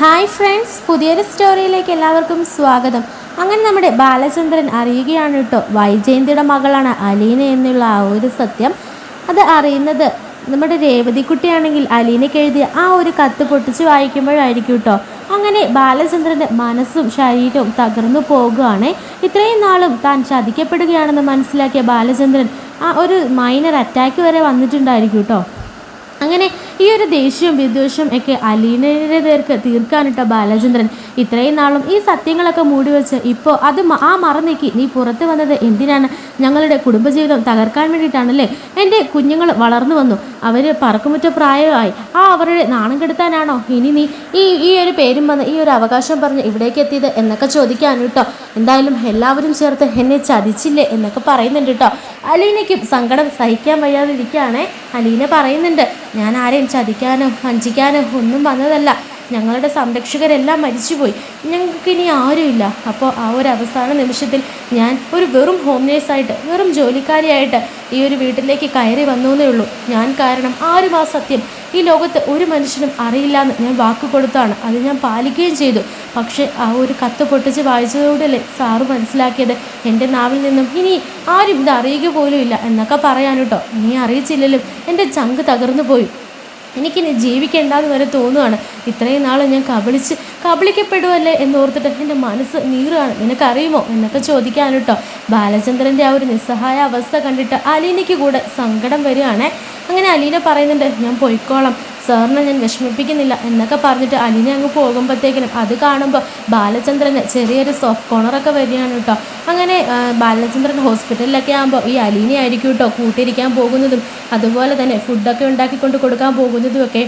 Hi friends, പുതിയൊരു സ്റ്റോറിയിലേക്ക് എല്ലാവർക്കും സ്വാഗതം. അങ്ങനെ നമ്മുടെ ബാലചന്ദ്രൻ അറിയുകയാണ് കേട്ടോ, വൈജയന്തിയുടെ മകളാണ് അലീന എന്നുള്ള ആ ഒരു സത്യം. അത് അറിയുന്നത് നമ്മുടെ രേവതിക്കുട്ടിയാണെങ്കിൽ അലീനയ്ക്ക് എഴുതിയ ആ ഒരു കത്ത് പൊട്ടിച്ച് വായിക്കുമ്പോഴായിരിക്കും കേട്ടോ. അങ്ങനെ ബാലചന്ദ്രൻ്റെ മനസ്സും ശരീരവും തകർന്നു പോകുകയാണ്. ഇത്രയും നാളും താൻ ചതിക്കപ്പെടുകയാണെന്ന് മനസ്സിലാക്കിയ ബാലചന്ദ്രൻ ആ ഒരു മൈനർ അറ്റാക്ക് വരെ വന്നിട്ടുണ്ടായിരിക്കും കേട്ടോ. അങ്ങനെ ഈ ഒരു ദേഷ്യവും വിദ്വേഷവും ഒക്കെ അലീനയുടെ നേർക്ക് തീർക്കാനിട്ട ബാലചന്ദ്രൻ ഇത്രയും നാളും ഈ സത്യങ്ങളൊക്കെ മൂടിവെച്ച് ഇപ്പോൾ അത് മറ നീക്കി നീ പുറത്ത് വന്നത് എന്തിനാണ്? ഞങ്ങളുടെ കുടുംബജീവിതം തകർക്കാൻ വേണ്ടിയിട്ടാണല്ലേ? എൻ്റെ കുഞ്ഞുങ്ങൾ വളർന്നു വന്നു, അവർ പറക്കുമുറ്റ പ്രായമായി, അവരുടെ നാണം കെടുത്താനാണോ ഇനി നീ ഈ ഒരു പേരും വന്ന് ഈ ഒരു അവകാശം പറഞ്ഞ് ഇവിടേക്ക് എത്തിയത് എന്നൊക്കെ ചോദിക്കാൻ കേട്ടോ. എന്തായാലും എല്ലാവരും ചേർത്ത് എന്നെ ചതിച്ചില്ലേ എന്നൊക്കെ പറയുന്നുണ്ട് കേട്ടോ. അലീനയ്ക്കും സങ്കടം സഹിക്കാൻ വയ്യാതിരിക്കുകയാണേ. അലീന പറയുന്നുണ്ട്, ഞാൻ ആരെയും ചതിക്കാനോ വഞ്ചിക്കാനോ ഒന്നും വന്നതല്ല, ഞങ്ങളുടെ സംരക്ഷകരെല്ലാം മരിച്ചുപോയി, ഞങ്ങൾക്കിനി ആരുമില്ല. അപ്പോൾ ആ ഒരു അവസാന നിമിഷത്തിൽ ഞാൻ ഒരു വെറും ഹോം നേഴ്സായിട്ട്, വെറും ജോലിക്കാരിയായിട്ട് ഈ ഒരു വീട്ടിലേക്ക് കയറി വന്നേ ഉള്ളൂ. ഞാൻ കാരണം ആരും ആ സത്യം ഈ ലോകത്ത് ഒരു മനുഷ്യനും അറിയില്ല എന്ന് ഞാൻ വാക്ക് കൊടുത്താണ്, അത് ഞാൻ പാലിക്കുകയും ചെയ്തു. പക്ഷേ ആ ഒരു കത്ത് പൊട്ടിച്ച് വായിച്ചതോടല്ലേ സാറ് മനസ്സിലാക്കിയത് എൻ്റെ നാവിൽ നിന്നും ഇനി ആരും ഇത് അറിയുക പോലും ഇല്ല എന്നൊക്കെ പറയാൻ കേട്ടോ. നീ അറിയിച്ചില്ലല്ലോ, എൻ്റെ ചങ്ക് തകർന്നു പോയി, എനിക്കിനി ജീവിക്കേണ്ടെന്ന് വരെ തോന്നുകയാണ്. ഇത്രയും നാൾ ഞാൻ കബളിക്കപ്പെടുമല്ലേ എന്നോർത്തിട്ട് എൻ്റെ മനസ്സ് നീറുകയാണ്, നിനക്കറിയുമോ എന്നൊക്കെ ചോദിക്കാൻ കേട്ടോ. ബാലചന്ദ്രൻ്റെ ആ ഒരു നിസ്സഹായ അവസ്ഥ കണ്ടിട്ട് അലീനയ്ക്ക് കൂടെ സങ്കടം വരികയാണ്. അങ്ങനെ അലീന പറയുന്നുണ്ട്, ഞാൻ പോയിക്കോളാം, സാറിനെ ഞാൻ വിഷമിപ്പിക്കുന്നില്ല എന്നൊക്കെ പറഞ്ഞിട്ട് അലീന അങ്ങ് പോകുമ്പോഴത്തേക്കിനും അത് കാണുമ്പോൾ ബാലചന്ദ്രന് ചെറിയൊരു സോഫ്റ്റ് കോർണറൊക്കെ വരികയാണ് കേട്ടോ. അങ്ങനെ ബാലചന്ദ്രൻ ഹോസ്പിറ്റലിലൊക്കെ ആകുമ്പോൾ ഈ അലീനയായിരിക്കും കേട്ടോ കൂട്ടിരിക്കാൻ പോകുന്നതും അതുപോലെ തന്നെ ഫുഡൊക്കെ ഉണ്ടാക്കിക്കൊണ്ട് കൊടുക്കാൻ പോകുന്നതുമൊക്കെ.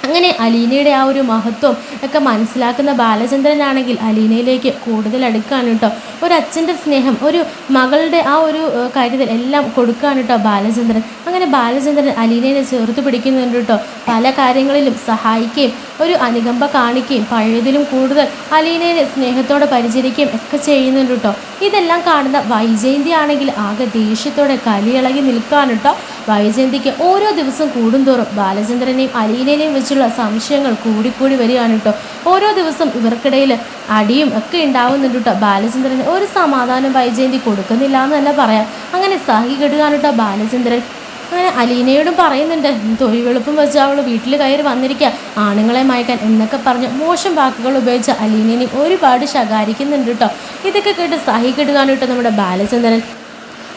അങ്ങനെ അലീനയുടെ ആ ഒരു മഹത്വം ഒക്കെ മനസ്സിലാക്കുന്ന ബാലചന്ദ്രനാണെങ്കിൽ അലീനയിലേക്ക് കൂടുതൽ അടുക്കാൻ കേട്ടോ. ഒരച്ഛൻ്റെ സ്നേഹം, ഒരു മകളുടെ ആ ഒരു കരുതൽ എല്ലാം കൊടുക്കാൻ കേട്ടോ ബാലചന്ദ്രൻ. അങ്ങനെ ബാലചന്ദ്രൻ അലീനയെ ചേർത്ത് പിടിക്കുന്നുണ്ട് കേട്ടോ. പല കാര്യങ്ങളിലും സഹായിക്കുകയും ഒരു അനുകമ്പ കാണിക്കുകയും പഴയതിലും കൂടുതൽ അലീനയെ സ്നേഹത്തോടെ പരിചരിക്കുകയും ഒക്കെ ചെയ്യുന്നുണ്ട് കേട്ടോ. ഇതെല്ലാം കാണുന്ന വൈജയന്തി ആണെങ്കിൽ ആകെ ദേഷ്യത്തോടെ കലിയിളകി നിൽക്കാൻ കേട്ടോ. വൈജയന്തിക്ക് ഓരോ ദിവസം കൂടുന്തോറും ബാലചന്ദ്രനെയും അലീനയെയും വെച്ചുള്ള സംശയങ്ങൾ കൂടിക്കൂടി വരികയാണ് കേട്ടോ. ഓരോ ദിവസം ഇവർക്കിടയിൽ അടിയും ഒക്കെ ഉണ്ടാവുന്നുണ്ട് കേട്ടോ. ബാലചന്ദ്രന് ഒരു സമാധാനം വൈജയന്തി കൊടുക്കുന്നില്ല എന്ന് തന്നെ പറയാം. അങ്ങനെ സഹി കെടുകയാണ് കേട്ടോ ബാലചന്ദ്രൻ. അങ്ങനെ അലീനയോടും പറയുന്നുണ്ട്, തൊഴിലെളുപ്പം വെച്ച് അവൾ വീട്ടിൽ കയറി വന്നിരിക്കുക, ആണുങ്ങളെ മയക്കാൻ എന്നൊക്കെ പറഞ്ഞ് മോശം വാക്കുകൾ ഉപയോഗിച്ച് അലീനയെ ഒരുപാട് ശകാരിക്കുന്നുണ്ട് കേട്ടോ. ഇതൊക്കെ കേട്ട് സഹി കെടുകയാണ് കേട്ടോ നമ്മുടെ ബാലചന്ദ്രൻ.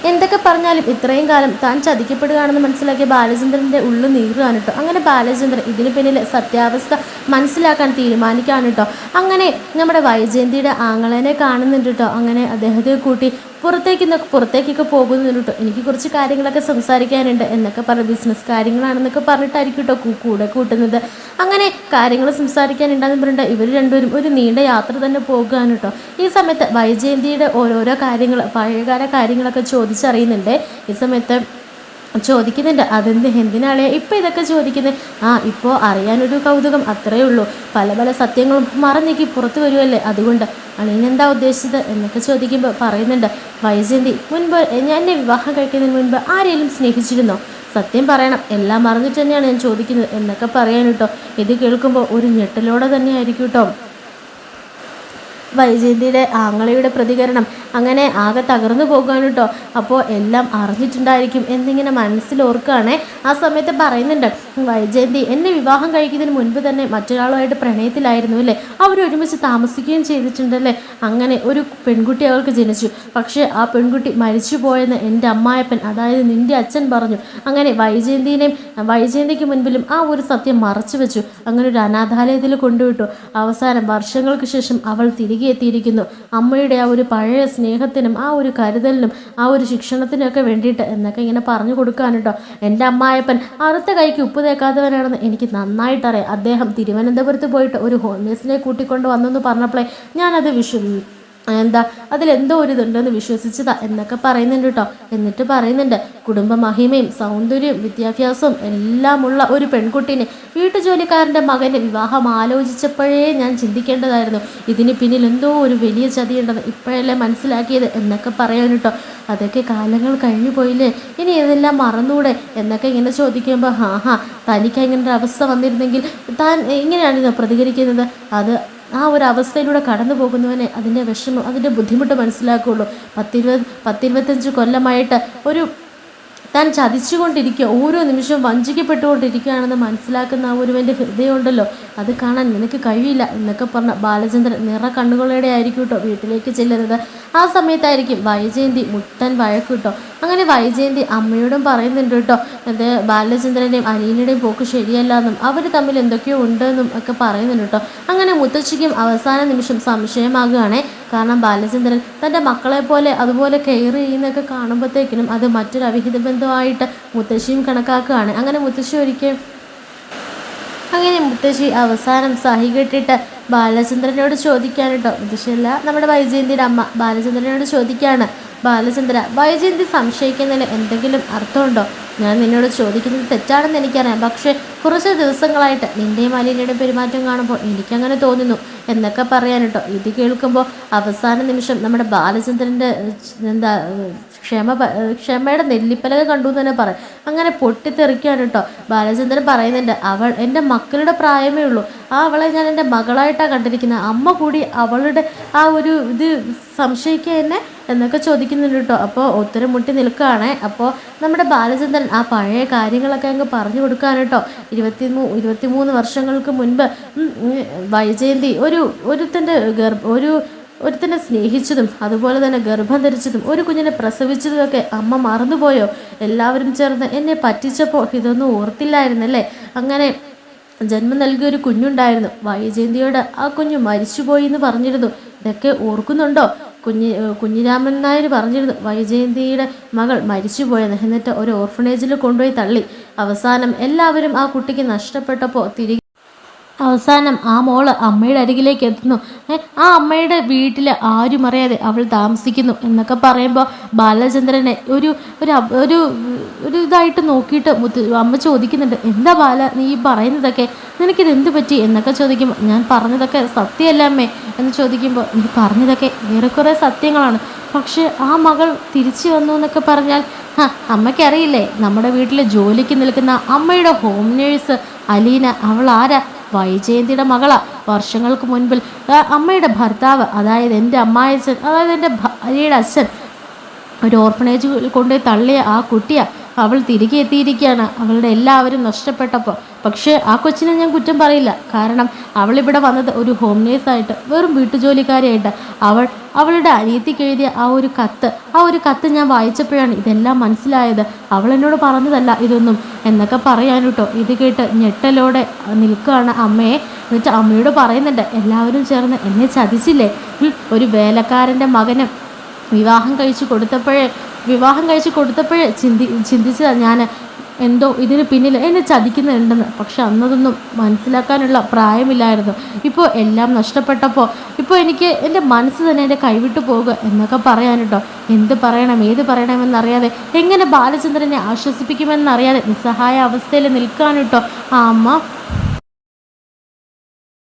എന്തൊക്കെ പറഞ്ഞാലും ഇത്രയും കാലം താൻ ചതിക്കപ്പെടുകയാണെന്ന് മനസ്സിലാക്കിയ ബാലചന്ദ്രൻ്റെ ഉള്ളു നീറുകയാണ് കേട്ടോ. അങ്ങനെ ബാലചന്ദ്രൻ ഇതിന് പിന്നിലെ സത്യാവസ്ഥ മനസ്സിലാക്കാൻ തീരുമാനിക്കുകയാണ് കേട്ടോ. അങ്ങനെ നമ്മുടെ വൈജയന്തിയുടെ ആങ്ങളനെ കാണുന്നുണ്ട് കേട്ടോ. അങ്ങനെ അദ്ദേഹത്തെ കൂട്ടി പുറത്തേക്കൊക്കെ പോകുന്നുണ്ട് കേട്ടോ. എനിക്ക് കുറച്ച് കാര്യങ്ങളൊക്കെ സംസാരിക്കാനുണ്ട് എന്നൊക്കെ പറഞ്ഞ് ബിസിനസ് കാര്യങ്ങളാണെന്നൊക്കെ പറഞ്ഞിട്ടായിരിക്കും കേട്ടോ കൂടെ കൂട്ടുന്നത്. അങ്ങനെ കാര്യങ്ങൾ സംസാരിക്കാനുണ്ടെന്ന് പറഞ്ഞിട്ട് ഇവർ രണ്ടുപേരും ഒരു നീണ്ട യാത്ര തന്നെ പോകുകയാണ് കേട്ടോ. ഈ സമയത്ത് വൈജയന്തിയുടെ ഓരോരോ കാര്യങ്ങൾ, പഴയകാല കാര്യങ്ങളൊക്കെ ചോദിച്ചറിയുന്നുണ്ട്. ഈ സമയത്ത് ചോദിക്കുന്നുണ്ട്, എന്തിനാളെ ഇപ്പോൾ ഇതൊക്കെ ചോദിക്കുന്നത്? ഇപ്പോൾ അറിയാനൊരു കൗതുകം, അത്രയേ ഉള്ളൂ. പല പല സത്യങ്ങളും മറന്നേക്ക് പുറത്തു വരുമല്ലേ, അതുകൊണ്ട് അളിനെന്താ ഉദ്ദേശിച്ചത് എന്നൊക്കെ ചോദിക്കുമ്പോൾ പറയുന്നുണ്ട്, വൈജയന്തി മുൻപ് എന്നെ വിവാഹം കഴിക്കുന്നതിന് മുൻപ് ആരെങ്കിലും സ്നേഹിച്ചിരുന്നോ? സത്യം പറയണം, എല്ലാം മറന്നിട്ട് തന്നെയാണ് ഞാൻ ചോദിക്കുന്നത് എന്നൊക്കെ പറയാൻ കേട്ടോ. ഇത് കേൾക്കുമ്പോൾ ഒരു ഞെട്ടലോടെ തന്നെ ആയിരിക്കും കേട്ടോ വൈജയന്തിയുടെ ആങ്ങളയുടെ പ്രതികരണം. അങ്ങനെ ആകെ തകർന്നു പോകുകയാണ് കേട്ടോ. അപ്പോൾ എല്ലാം അറിഞ്ഞിട്ടുണ്ടായിരിക്കും എന്നിങ്ങനെ മനസ്സിലോർക്കുകയാണേ. ആ സമയത്ത് പറയുന്നുണ്ട്, വൈജയന്തി എന്നെ വിവാഹം കഴിക്കുന്നതിന് മുൻപ് തന്നെ മറ്റൊരാളുമായിട്ട് പ്രണയത്തിലായിരുന്നു അല്ലേ, അവരൊരുമിച്ച് താമസിക്കുകയും ചെയ്തിട്ടുണ്ടല്ലേ. അങ്ങനെ ഒരു പെൺകുട്ടി അവൾക്ക് ജനിച്ചു, പക്ഷേ ആ പെൺകുട്ടി മരിച്ചു പോയെന്ന് എൻ്റെ അമ്മായപ്പൻ, അതായത് നിൻ്റെ അച്ഛൻ പറഞ്ഞു. അങ്ങനെ വൈജയന്തിക്ക് മുൻപിലും ആ ഒരു സത്യം മറച്ചു വെച്ചു. അങ്ങനെ ഒരു അനാഥാലയത്തിൽ കൊണ്ടുവിട്ടു. അവസാനം വർഷങ്ങൾക്ക് ശേഷം അവൾ തിരികെ എത്തിയിരിക്കുന്നു. അമ്മയുടെ ആ ഒരു പഴയ സ്നേഹത്തിനും ആ ഒരു കരുതലിനും ആ ഒരു ശിക്ഷണത്തിനൊക്കെ വേണ്ടിയിട്ട് എന്നൊക്കെ ഇങ്ങനെ പറഞ്ഞു കൊടുക്കാൻ കേട്ടോ. എൻ്റെ അമ്മായപ്പൻ അറുത്ത കൈക്ക് ഉപ്പ് തേക്കാത്തവനാണെന്ന് എനിക്ക് നന്നായിട്ടറിയാം. അദ്ദേഹം തിരുവനന്തപുരത്ത് പോയിട്ട് ഒരു ഹോം നേഴ്സിനെ കൂട്ടിക്കൊണ്ട് വന്നെന്ന് പറഞ്ഞപ്പോഴേ ഞാനത് അതിലെന്തോ ഒരു ഇതുണ്ടെന്ന് വിശ്വസിച്ചതാ എന്നൊക്കെ പറയുന്നുണ്ട് കേട്ടോ. എന്നിട്ട് പറയുന്നുണ്ട്, കുടുംബ മഹിമയും സൗന്ദര്യവും വിദ്യാഭ്യാസവും എല്ലാമുള്ള ഒരു പെൺകുട്ടീനെ വീട്ടുജോലിക്കാരൻ്റെ മകൻ്റെ വിവാഹം ആലോചിച്ചപ്പോഴേ ഞാൻ ചിന്തിക്കേണ്ടതായിരുന്നു. ഇതിന് പിന്നിൽ എന്തോ ഒരു വലിയ ചതിയുണ്ടെന്ന് ഇപ്പോഴല്ലേ മനസ്സിലാക്കിയത് എന്നൊക്കെ പറയാൻ കേട്ടോ. അതൊക്കെ കാലങ്ങൾ കഴിഞ്ഞു പോയില്ലേ, ഇനി ഇതെല്ലാം മറന്നൂടെ എന്നൊക്കെ ഇങ്ങനെ ചോദിക്കുമ്പോൾ തനിക്ക് ഇങ്ങനെ ഒരു അവസ്ഥ വന്നിരുന്നെങ്കിൽ താൻ ഇങ്ങനെയാണ് പ്രതികരിക്കുന്നത്. അത് ആ ഒരു അവസ്ഥയിലൂടെ കടന്നു പോകുന്നവനെ അതിൻ്റെ വിഷമം അതിൻ്റെ ബുദ്ധിമുട്ട് മനസ്സിലാക്കുകയുള്ളൂ. 10-25 കൊല്ലമായിട്ട് ഒരു താൻ ചതിച്ചുകൊണ്ടിരിക്കുക, ഓരോ നിമിഷവും വഞ്ചിക്കപ്പെട്ടുകൊണ്ടിരിക്കുകയാണെന്ന് മനസ്സിലാക്കുന്ന ആ ഒരുവൻ്റെ ഹൃദയം ഉണ്ടല്ലോ, അത് കാണാൻ നിനക്ക് കഴിയില്ല എന്നൊക്കെ പറഞ്ഞ ബാലചന്ദ്രൻ നിറ കണ്ണുകളോടെ ആയിരിക്കും കേട്ടോ വീട്ടിലേക്ക് ചെല്ലുന്നത്. ആ സമയത്തായിരിക്കും വൈജയന്തി മുട്ടൻ വഴക്ക് കേട്ടോ. അങ്ങനെ വൈജയന്തി അമ്മയോടും പറയുന്നുണ്ട് കേട്ടോ, അത് ബാലചന്ദ്രൻ്റെയും അലീനയുടെയും പോക്ക് ശരിയല്ല എന്നും അവർ തമ്മിൽ എന്തൊക്കെയോ ഉണ്ടെന്നും ഒക്കെ പറയുന്നുണ്ട് കേട്ടോ. അങ്ങനെ മുത്തശ്ശിക്കും അവസാന നിമിഷം സംശയമാകുകയാണേ. കാരണം ബാലചന്ദ്രൻ തൻ്റെ മക്കളെ പോലെ അതുപോലെ കെയർ ചെയ്യുന്നതൊക്കെ കാണുമ്പോഴത്തേക്കിനും അത് മറ്റൊരു അവിഹിത ബന്ധമായിട്ട് മുത്തശ്ശിയും കണക്കാക്കുകയാണ്. അങ്ങനെ മുത്തശ്ശി അവസാനം സഹി കെട്ടിട്ട് ബാലചന്ദ്രനോട് ചോദിക്കാൻ കേട്ടോ, മുത്തശ്ശിയല്ല നമ്മുടെ വൈജയന്തിയുടെ അമ്മ ബാലചന്ദ്രനോട് ചോദിക്കുകയാണ്, ബാലചന്ദ്ര, വൈജയന്തി സംശയിക്കുന്നതിൽ എന്തെങ്കിലും അർത്ഥമുണ്ടോ? ഞാൻ നിന്നോട് ചോദിക്കുന്നത് തെറ്റാണെന്ന് എനിക്കറിയാം, പക്ഷേ കുറച്ച് ദിവസങ്ങളായിട്ട് നിൻ്റെയും അലീനയുടെയും പെരുമാറ്റം കാണുമ്പോൾ എനിക്കങ്ങനെ തോന്നുന്നു എന്നൊക്കെ പറയാൻ കേട്ടോ. ഇത് കേൾക്കുമ്പോൾ അവസാന നിമിഷം നമ്മുടെ ബാലചന്ദ്രൻ്റെ ക്ഷമയുടെ നെല്ലിപ്പലക കണ്ടു എന്ന് തന്നെ പറയാം. അങ്ങനെ പൊട്ടിത്തെറിക്കാൻ കേട്ടോ. ബാലചന്ദ്രൻ പറയുന്നുണ്ട്, അവൾ എൻ്റെ മക്കളുടെ പ്രായമേ ഉള്ളൂ, അവളെ ഞാൻ എൻ്റെ മകളായിട്ടാണ് കണ്ടിരിക്കുന്നത്, അമ്മ കൂടി അവളുടെ ആ ഒരു ഇത് സംശയിക്കുക എന്നെ എന്നൊക്കെ ചോദിക്കുന്നുണ്ട് കേട്ടോ. അപ്പോൾ ഉത്തരം മുട്ടി നിൽക്കുകയാണേ. അപ്പോൾ നമ്മുടെ ബാലചന്ദ്രൻ ആ പഴയ കാര്യങ്ങളൊക്കെ അങ്ങ് പറഞ്ഞു കൊടുക്കാൻ കേട്ടോ. 23 വർഷങ്ങൾക്ക് മുൻപ് വൈജയന്തി ഒരുത്തനെ സ്നേഹിച്ചതും അതുപോലെ തന്നെ ഗർഭം ധരിച്ചതും ഒരു കുഞ്ഞിനെ പ്രസവിച്ചതുമൊക്കെ അമ്മ മറന്നുപോയോ? എല്ലാവരും ചേർന്ന് എന്നെ പറ്റിച്ചപ്പോൾ ഇതൊന്നും ഓർത്തില്ലായിരുന്നല്ലേ? അങ്ങനെ ജന്മം നൽകിയൊരു കുഞ്ഞുണ്ടായിരുന്നു, വൈജയന്തിയോട് ആ കുഞ്ഞു മരിച്ചുപോയി എന്ന് പറഞ്ഞിരുന്നു. ഇതൊക്കെ ഓർക്കുന്നുണ്ടോ? കുഞ്ഞിരാമൻ നായർ പറഞ്ഞിരുന്നു വൈജയന്തിയുടെ മകൾ മരിച്ചുപോയെന്ന്. എന്നിട്ട് ഒരു ഓർഫനേജിൽ കൊണ്ടുപോയി തള്ളി. അവസാനം എല്ലാവരും ആ കുട്ടിക്ക് നഷ്ടപ്പെട്ടപ്പോൾ അവസാനം ആ മോള് അമ്മയുടെ അരികിലേക്ക് എത്തുന്നു. ആ അമ്മയുടെ വീട്ടിൽ ആരും അറിയാതെ അവൾ താമസിക്കുന്നു എന്നൊക്കെ പറയുമ്പോൾ ബാലചന്ദ്രനെ ഒരു ഇതായിട്ട് നോക്കിയിട്ട് അമ്മ ചോദിക്കുന്നുണ്ട്, എന്താ ബാല നീ പറയുന്നതൊക്കെ, നിനക്കിത് എന്ത് പറ്റി എന്നൊക്കെ ചോദിക്കുമ്പോൾ ഞാൻ പറഞ്ഞതൊക്കെ സത്യമല്ല അമ്മേ എന്ന് ചോദിക്കുമ്പോൾ നീ പറഞ്ഞതൊക്കെ ഏറെക്കുറെ സത്യങ്ങളാണ്, പക്ഷെ ആ മകൾ തിരിച്ചു വന്നു എന്നൊക്കെ പറഞ്ഞാൽ അമ്മയ്ക്കറിയില്ലേ, നമ്മുടെ വീട്ടിൽ ജോലിക്ക് നിൽക്കുന്ന അമ്മയുടെ ഹോം നേഴ്സ് അലീന അവൾ ആരാ? വൈജയന്തിയുടെ മകളാ. വർഷങ്ങൾക്ക് മുൻപിൽ അമ്മയുടെ ഭർത്താവ്, അതായത് എൻ്റെ അമ്മായച്ഛൻ, അതായത് എൻ്റെ ഭാര്യയുടെ അച്ഛൻ ഒരു ഓർഫനേജിൽ കൊണ്ടുപോയി തള്ളിയ ആ കുട്ടിയാണ്. അവൾ തിരികെ എത്തിയിരിക്കുകയാണ് അവളുടെ എല്ലാവരും നഷ്ടപ്പെട്ടപ്പോൾ. പക്ഷേ ആ കൊച്ചിനെ ഞാൻ കുറ്റം പറയില്ല, കാരണം അവളിവിടെ വന്നത് ഒരു ഹോം നേഴ്സായിട്ട്, വെറും വീട്ടുജോലിക്കാരിയായിട്ട്. അവളുടെ അനിയത്തിക്ക് എഴുതിയ ആ ഒരു കത്ത് ഞാൻ വായിച്ചപ്പോഴാണ് ഇതെല്ലാം മനസ്സിലായത്. അവൾ എന്നോട് പറഞ്ഞതല്ല ഇതൊന്നും എന്നൊക്കെ പറയാൻ കേട്ടോ. ഇത് കേട്ട് ഞെട്ടലോടെ നിൽക്കുകയാണ് അമ്മയെ. എന്നിട്ട് അമ്മയോട് പറയുന്നുണ്ട്, എല്ലാവരും ചേർന്ന് എന്നെ ചതിച്ചില്ലേ? ഒരു വേലക്കാരൻ്റെ മകന് വിവാഹം കഴിച്ച് കൊടുത്തപ്പോഴേ ചിന്തിച്ചതാണ് ഞാൻ, എന്തോ ഇതിന് പിന്നിൽ എന്നെ ചതിക്കുന്നുണ്ടെന്ന്. പക്ഷെ അന്നതൊന്നും മനസ്സിലാക്കാനുള്ള പ്രായമില്ലായിരുന്നു. ഇപ്പോൾ എല്ലാം നഷ്ടപ്പെട്ടപ്പോൾ ഇപ്പോൾ എനിക്ക് എൻ്റെ മനസ്സ് തന്നെ എൻ്റെ കൈവിട്ടു പോകുക എന്നൊക്കെ പറയാൻ കേട്ടോ. എന്ത് പറയണം ഏത് പറയണമെന്നറിയാതെ, എങ്ങനെ ബാലചന്ദ്രനെ ആശ്വസിപ്പിക്കുമെന്നറിയാതെ നിസ്സഹായ അവസ്ഥയിൽ നിൽക്കാൻ കേട്ടോ ആ അമ്മ.